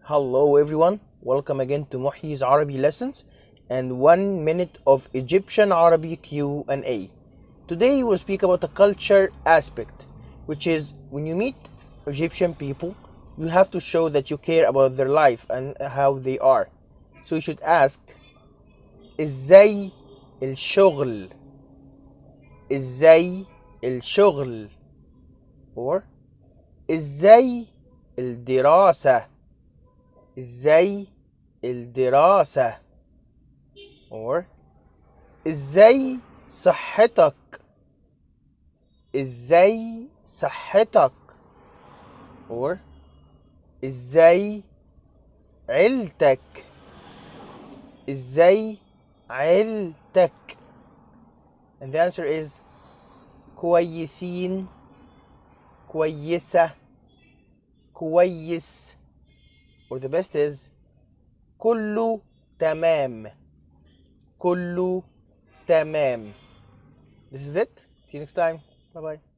Hello everyone, welcome again to Muhyi's Arabic lessons and 1 minute of Egyptian Arabic Q&A. Today we'll speak about a culture aspect, which is when you meet Egyptian people, you have to show that you care about their life and how they are. So you should ask, إزاي الشغل? إزاي الشغل? Or إزاي الدراسة? إزاي الدراسة؟ or إزاي صحتك؟ إزاي صحتك؟ or إزاي علتك؟ إزاي علتك؟ And the answer is كويسين، كويسة، كويس. Or the best is كله تمام، كله تمام. This is it. See you next time. Bye bye.